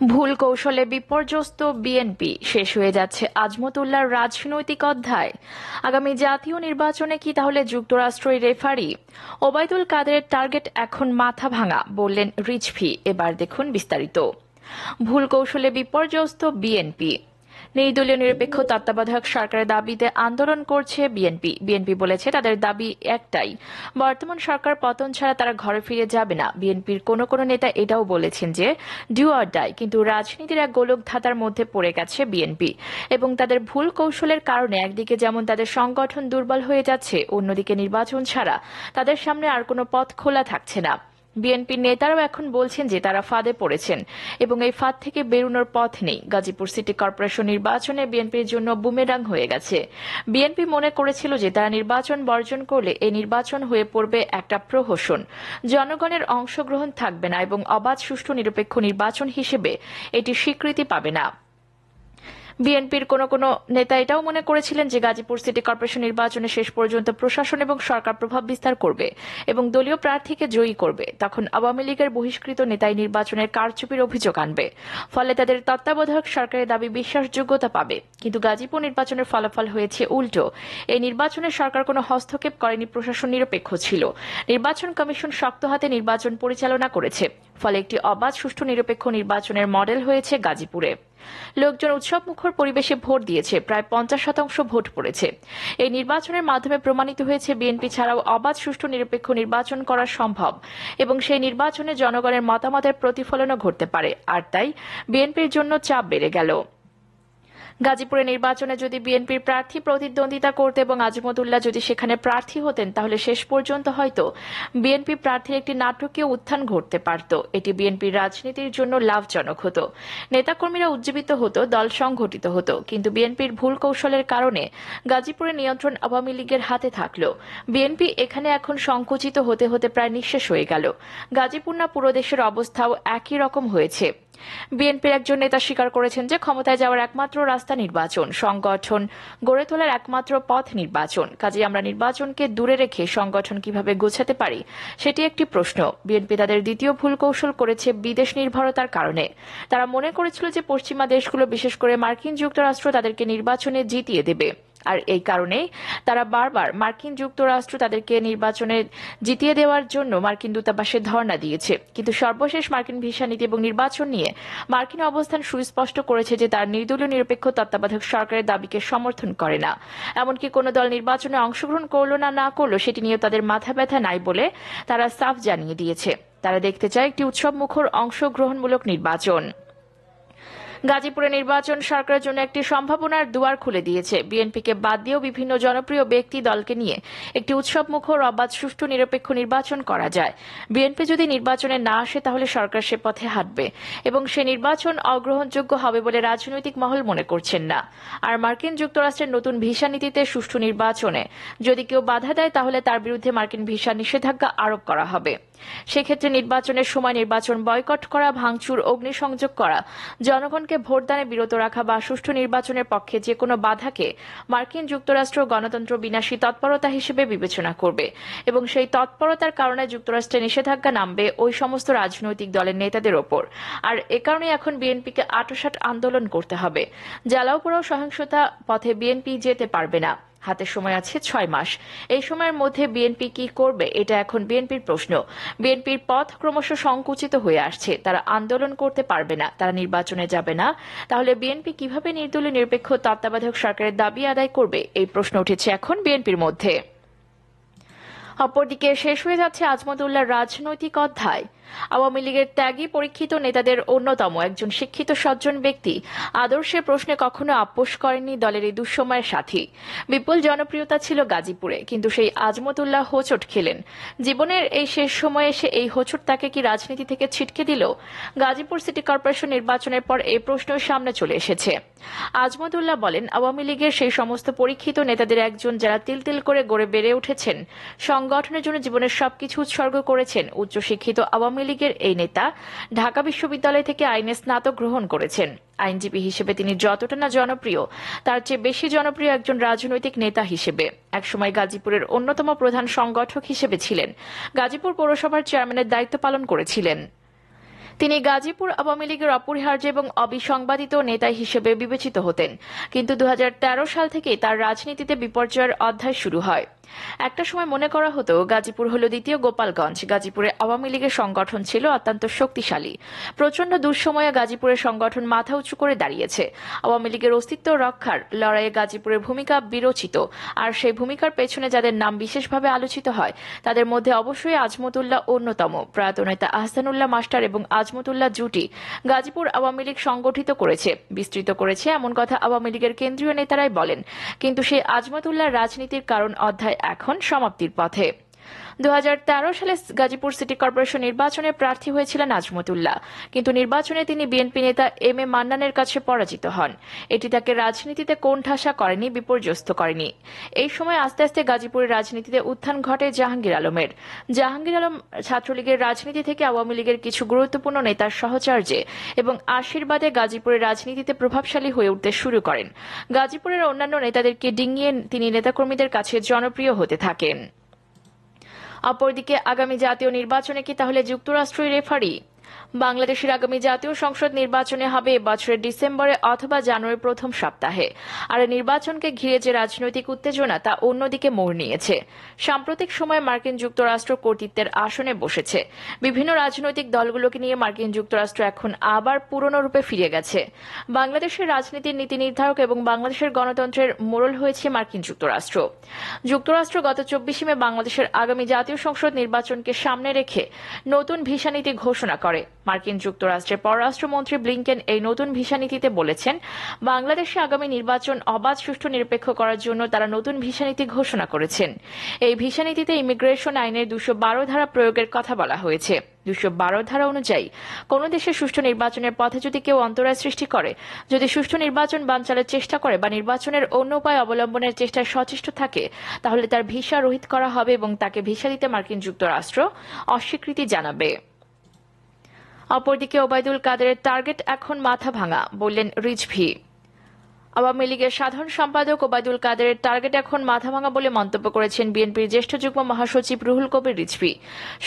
ভুল কৌশলে বিপর্যস্ত বিএনপি, শেষ হয়ে যাচ্ছে আজমত উল্লাহর রাজনৈতিক অধ্যায়। আগামী জাতীয় নির্বাচনে কি তাহলে যুক্তরাষ্ট্রই রেফারি? ওবায়দুল কাদেরের টার্গেট এখন মাথা ভাঙা, বললেন রিজভী। এবার দেখুন বিস্তারিত। ভুল কৌশলে বিপর্যস্ত বিএনপি। নির্দলীয় নিরপেক্ষ তত্ত্বাবধায়ক সরকারের দাবিতে আন্দোলন করছে বিএনপি। বিএনপি বলেছে তাদের দাবি একটাই, বর্তমান সরকার পতন ছাড়া তারা ঘরে ফিরে যাবে না। বিএনপির কোনো কোনো নেতা এটাও বলেছেন যে ডু অর ডাই, কিন্তু রাজনীতির এক গোলক ধাঁধার মধ্যে পড়ে গেছে বিএনপি এবং তাদের ভুল কৌশলের কারণে একদিকে যেমন তাদের সংগঠন দুর্বল হয়ে যাচ্ছে, অন্যদিকে নির্বাচন ছাড়া তাদের সামনে আর কোনো পথ খোলা থাকছে না। বিএনপির নেতারাও এখন বলছেন যে তারা ফাঁদে পড়েছেন এবং এই ফাঁদ থেকে বেরোনোর পথ নেই। গাজীপুর সিটি কর্পোরেশন নির্বাচনে বিএনপির জন্য বুমেরাং হয়ে গেছে। বিএনপি মনে করেছিল যে তারা নির্বাচন বর্জন করলে এই নির্বাচন হয়ে পড়বে একটা প্রহসন, জনগণের অংশগ্রহণ থাকবে না এবং অবাধ, সুষ্ঠু, নিরপেক্ষ নির্বাচন হিসেবে এটি স্বীকৃতি পাবে না। বিএনপির কোনো কোনো নেতা এটাও মনে করেছিলেন যে গাজীপুর সিটি কর্পোরেশন নির্বাচনে শেষ পর্যন্ত প্রশাসন এবং সরকার প্রভাব বিস্তার করবে এবং দলীয় প্রার্থীকে জয়ী করবে। তখন আওয়ামী লীগের বহিষ্কৃত নেতাই নির্বাচনের কারচুপির অভিযোগ আনবে, ফলে তাদের তত্ত্বাবধায়ক সরকারের দাবি বিশ্বাসযোগ্যতা পাবে। কিন্তু গাজীপুর নির্বাচনের ফলাফল হয়েছে উল্টো। এই নির্বাচনে সরকার কোনো হস্তক্ষেপ করেনি, প্রশাসন নিরপেক্ষ ছিল। নির্বাচন কমিশন শক্ত হাতে নির্বাচন পরিচালনা করেছে, ফলে একটি অবাধ, সুষ্ঠু, নিরপেক্ষ নির্বাচনের মডেল হয়েছে গাজীপুরে। লোকজন উৎসব মুখর পরিবেশে ভোট দিয়েছে, প্রায় 50% ভোট পড়েছে। এই নির্বাচনের মাধ্যমে প্রমাণিত হয়েছে বিএনপি ছাড়াও অবাধ, সুষ্ঠু, নিরপেক্ষ নির্বাচন করা সম্ভব এবং সেই নির্বাচনে জনগণের মতামতের প্রতিফলনও ঘটতে পারে। আর তাই বিএনপির জন্য চাপ বেড়ে গেল। গাজীপুরে নির্বাচনে যদি বিএনপির প্রার্থী প্রতিদ্বন্দ্বিতা করতে এবং আজমত উল্লাহ যদি সেখানে প্রার্থী হতেন, তাহলে শেষ পর্যন্ত হয়তো বিএনপি প্রার্থীর একটি নাটকীয় উত্থান ঘটতে পারত। এটি বিএনপির রাজনীতির জন্য লাভজনক হতো, নেতাকর্মীরা উজ্জীবিত হতো, দল সংগঠিত হতো। কিন্তু বিএনপির ভুল কৌশলের কারণে গাজীপুরের নিয়ন্ত্রণ আওয়ামী লীগের হাতে থাকলো। বিএনপি এখানে এখন সংকুচিত হতে হতে প্রায় নিঃশেষ হয়ে গেল। গাজীপুর না পুরো দেশের অবস্থাও একই রকম হয়েছে। বিএনপির একজন নেতা স্বীকার করেছেন যে ক্ষমতায় যাওয়ার একমাত্র রাস্তা নির্বাচন, সংগঠন গড়ে তোলার একমাত্র পথ নির্বাচন। কাজেই আমরা নির্বাচনকে দূরে রেখে সংগঠন কিভাবে গোছাতে পারি, সেটি একটি প্রশ্ন। বিএনপি তাদের দ্বিতীয় ভুল কৌশল করেছে বিদেশ নির্ভরতার কারণে। তারা মনে করেছিল যে পশ্চিমা দেশগুলো, বিশেষ করে মার্কিন যুক্তরাষ্ট্র, তাদেরকে নির্বাচনে জিতিয়ে দেবে। আর এই কারণেই তারা বারবার মার্কিন যুক্তরাষ্ট্র তাদেরকে নির্বাচনে জিতিয়ে দেওয়ার জন্য মার্কিন দূতাবাসে ধর্ণা দিয়েছে। কিন্তু সর্বশেষ মার্কিন ভিসা নীতি এবং নির্বাচন নিয়ে মার্কিন অবস্থান সুস্পষ্ট করেছে যে তার নির্দলীয় নিরপেক্ষ তত্ত্বাবধায়ক সরকারের দাবিকে সমর্থন করে না। এমনকি কোনো দল নির্বাচনে অংশগ্রহণ করলো না করলো সেটি নিয়ে তাদের মাথা ব্যথা নাই বলে তারা সাফ জানিয়ে দিয়েছে। তারা দেখতে চায় একটি উৎসব মুখর অংশগ্রহণমূলক নির্বাচন। গাজীপুরে নির্বাচন সরকারের জন্য একটি সম্ভাবনার দুয়ার খুলে দিয়েছে। বিএনপিকে বাদ দিয়েও বিভিন্ন জনপ্রিয় ব্যক্তি দলকে নিয়ে একটি উৎসব মুখর, অবাধ, সুষ্ঠু, নিরপেক্ষ নির্বাচন করা যায়। বিএনপি যদি নির্বাচনে না আসে, তাহলে সরকার সে পথে হাঁটবে এবং সে নির্বাচন অগ্রহণযোগ্য হবে বলে রাজনৈতিক মহল মনে করছেন না। আর মার্কিন যুক্তরাষ্ট্রের নতুন ভিসা নীতিতে সুষ্ঠু নির্বাচনে যদি কেউ বাধা দেয়, তাহলে তার বিরুদ্ধে মার্কিন ভিসা নিষেধাজ্ঞা আরোপ করা হবে। সেক্ষেত্রে নির্বাচনের সময় নির্বাচন বয়কট করা, ভাঙচুর, অগ্নিসংযোগ করা, জনগণকে ভোটদানে বিরত রাখা বা সুষ্ঠু নির্বাচনের পক্ষে যে কোনো বাধাকে মার্কিন যুক্তরাষ্ট্র গণতন্ত্র বিনাশী তৎপরতা হিসেবে বিবেচনা করবে এবং সেই তৎপরতার কারণে যুক্তরাষ্ট্রে নিষেধাজ্ঞা নামবে ওই সমস্ত রাজনৈতিক দলের নেতাদের ওপর। আর এ কারণে এখন বিএনপিকে আঁটোসাঁট আন্দোলন করতে হবে। জ্বালাও পোড়াও সহিংসতা পথে বিএনপি যেতে পারবে না। হাতে সময় আছে 6 মাস। এই সময়ের মধ্যে বিএনপি কি করবে, এটা এখন বিএনপির প্রশ্ন। বিএনপির পথ ক্রমশ সংকুচিত হয়ে আসছে। তারা আন্দোলন করতে পারবে না, তারা নির্বাচনে যাবে না। তাহলে বিএনপি কিভাবে নির্দলীয় নিরপেক্ষ তত্ত্বাবধায়ক সরকারের দাবি আদায় করবে, এই প্রশ্ন উঠেছে এখন বিএনপির মধ্যে। অপরদিকে শেষ হয়ে যাচ্ছে আজমত উল্লাহর রাজনৈতিক অধ্যায়। আওয়ামী লীগের ত্যাগী পরীক্ষিত নেতাদের অন্যতম একজন শিক্ষিত সজ্জন ব্যক্তি আদর্শের প্রশ্নে কখনো আপোষ করেননি দলের এই দুঃসময়ের সাথী। বিপুল জনপ্রিয়তা ছিল গাজীপুরে, কিন্তু সেই আজমত উল্লাহ হোঁচট খেলেন। জীবনের এই শেষ সময়ে এসে এই হোঁচট তাকে কি রাজনীতি থেকে ছিটকে দিল? গাজীপুর সিটি কর্পোরেশন নির্বাচনের পর এই প্রশ্ন সামনে চলে এসেছে। আজমত উল্লাহ বলেন, আওয়ামী লীগের সেই সমস্ত পরীক্ষিত নেতাদের একজন যারা তিল তিল করে গড়ে বেড়ে উঠেছেন, সংগঠনের জন্য জীবনের সবকিছু উৎসর্গ করেছেন। উচ্চশিক্ষিত আওয়ামী লীগের এই নেতা ঢাকা বিশ্ববিদ্যালয় থেকে আইনে স্নাতক গ্রহণ করেছেন। আইনজীবী হিসেবে তিনি যতটা না জনপ্রিয়, তার চেয়ে বেশি জনপ্রিয় একজন রাজনৈতিক নেতা হিসেবে। একসময় গাজীপুরের অন্যতম প্রধান সংগঠক হিসেবে ছিলেন। গাজীপুর পৌরসভার চেয়ারম্যানের দায়িত্ব পালন করেছিলেন। তিনি গাজীপুর আওয়ামী লীগের অপরিহার্য এবং অবিসংবাদিত নেতা হিসেবে বিবেচিত হতেন, কিন্তু 2013 সাল থেকে তার রাজনীতিতে বিপর্যয়ের অধ্যায় শুরু হয়। একটা সময় মনে করা হতো গাজীপুর হল দ্বিতীয় গোপালগঞ্জ। গাজীপুরে আওয়ামী লীগের সংগঠন ছিল অত্যন্ত শক্তিশালী। প্রচন্ড দুঃসময়ে গাজীপুরের সংগঠন মাথা উঁচু করে দাঁড়িয়েছে। আওয়ামী লীগের অস্তিত্ব রক্ষার লড়াইয়ে গাজীপুরের ভূমিকা বিরচিত, আর সেই ভূমিকার পেছনে যাদের নাম বিশেষভাবে আলোচিত হয় তাদের মধ্যে অবশ্যই আজমতুল্লাহ অন্যতম। প্রয়াত নেতা আহসানুল্লাহ মাস্টার এবং আজমতুল্লাহ জুটি গাজীপুর আওয়ামী লীগ সংগঠিত করেছে, বিস্তৃত করেছে, এমন কথা আওয়ামী লীগের কেন্দ্রীয় নেতারাই বলেন। কিন্তু সেই আজমতুল্লাহর রাজনীতির কারণ অধ্যায় এখন সমাপ্তির পথে। 2013 সালে গাজীপুর সিটি কর্পোরেশন নির্বাচনে প্রার্থী হয়েছিলেন আজমতুল্লাহ, কিন্তু নির্বাচনে তিনি বিএনপি নেতা এম এ মান্নানের কাছে পরাজিত হন। এটি তাকে রাজনীতিতে কোণঠাসা করেনি, বিপর্যস্ত করেনি। এই সময় আস্তে আস্তে গাজীপুরের রাজনীতিতে উত্থান ঘটে জাহাঙ্গীর আলমের। জাহাঙ্গীর আলম ছাত্রলীগের রাজনীতি থেকে আওয়ামী লীগের কিছু গুরুত্বপূর্ণ নেতার সহচর্যে এবং আশীর্বাদে গাজীপুরের রাজনীতিতে প্রভাবশালী হয়ে উঠতে শুরু করেন। গাজীপুরের অন্যান্য নেতাদেরকে ডিঙিয়ে তিনি নেতাকর্মীদের কাছে জনপ্রিয় হতে থাকেন। অপরদিকে আগামী জাতীয় নির্বাচনে কি তাহলে যুক্তরাষ্ট্রই রেফারি? বাংলাদেশের আগামী জাতীয় সংসদ নির্বাচনে হবে এবছরের ডিসেম্বরে অথবা জানুয়ারির প্রথম সপ্তাহে। আর নির্বাচনকে ঘিরে যে রাজনৈতিক উত্তেজনা তা অন্যদিকে মোড় নিয়েছে। সাম্প্রতিক সময়ে মার্কিন যুক্তরাষ্ট্র কর্তৃত্বের আসনে বসেছে। বিভিন্ন রাজনৈতিক দলগুলোকে নিয়ে মার্কিন যুক্তরাষ্ট্র এখন আবার পুরনো রূপে ফিরে গেছে। বাংলাদেশের রাজনীতির নীতি নির্ধারক এবং বাংলাদেশের গণতন্ত্রের মোড়ল হয়েছে মার্কিন যুক্তরাষ্ট্র। যুক্তরাষ্ট্র গত 24 মে বাংলাদেশের আগামী জাতীয় সংসদ নির্বাচনকে সামনে রেখে নতুন ভিসা নীতি ঘোষণা করে। মার্কিন যুক্তরাষ্ট্রের পররাষ্ট্রমন্ত্রী ব্লিংকেন এই নতুন ভিসা নীতিতে বলেছেন, বাংলাদেশে আগামী নির্বাচন অবাধ, সুষ্ঠু, নিরপেক্ষ করার জন্য তারা নতুন ভিসা নীতি ঘোষণা করেছেন। এই ভিসা নীতিতে ইমিগ্রেশন আইনের 212 ধারা প্রয়োগের কথা বলা হয়েছে। 212 ধারা অনুযায়ী কোন দেশে সুষ্ঠু নির্বাচনের পথে যদি কেউ অন্তরায় সৃষ্টি করে, যদি সুষ্ঠু নির্বাচন বানচালের চেষ্টা করে বা নির্বাচনের অন্য উপায় অবলম্বনের চেষ্টায় সচেষ্ট থাকে, তাহলে তার ভিসা রহিত করা হবে এবং তাকে ভিসা দিতে মার্কিন যুক্তরাষ্ট্র অস্বীকৃতি জানাবে। অপরদিকে ওবায়দুল কাদেরের টার্গেট এখন মাথা ভাঙা, বললেন রিজভী। আওয়ামী লীগের সাধারণ সম্পাদক ওবায়দুল কাদেরের টার্গেট এখন মাথাভাঙা বলে মন্তব্য করেছেন বিএনপির জ্যেষ্ঠ যুগ্ম মহাসচিব রুহুল কবির রিজভী।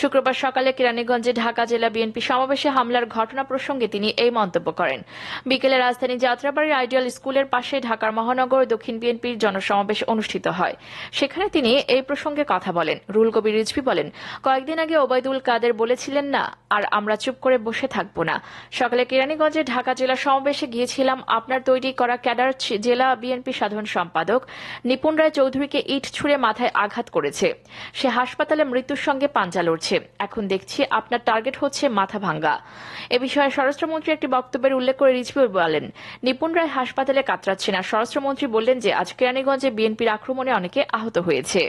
শুক্রবার সকালে কেরানীগঞ্জে ঢাকা জেলা বিএনপি সমাবেশে হামলার ঘটনা প্রসঙ্গে তিনি এই মন্তব্য করেন। বিকেলে রাজধানী যাত্রাবাড়ির আইডিয়াল স্কুলের পাশে ঢাকার মহানগর দক্ষিণ বিএনপির জনসমাবেশ অনুষ্ঠিত হয়। সেখানে তিনি এই প্রসঙ্গে কথা বলেন। রুহুল কবির রিজভী বলেন, কয়েকদিন আগে ওবায়দুল কাদের বলেছিলেন না, আর আমরা চুপ করে বসে থাকব না। সকালে কেরানীগঞ্জে ঢাকা জেলা সমাবেশে গিয়েছিলাম। আপনার তৈরি করা ক্যাডার জেলা বিএনপি সাধারণ সম্পাদক নিপুণ রায় চৌধুরীকে ইট ছুঁড়ে মাথায় আঘাত করেছে। সে হাসপাতালে মৃত্যুর সঙ্গে পাঞ্জা লড়ছে। এখন দেখছি আপনার টার্গেট হচ্ছে মাথা ভাঙ্গা। এ বিষয়ে স্বরাষ্ট্রমন্ত্রী একটি বক্তব্যের উল্লেখ করে রিজভী বলেন, নিপুণ রায় হাসপাতালে কাতরাচ্ছে না। স্বরাষ্ট্রমন্ত্রী বললেন যে আজ কেরানীগঞ্জে বিএনপির আক্রমণে অনেকে আহত হয়েছে।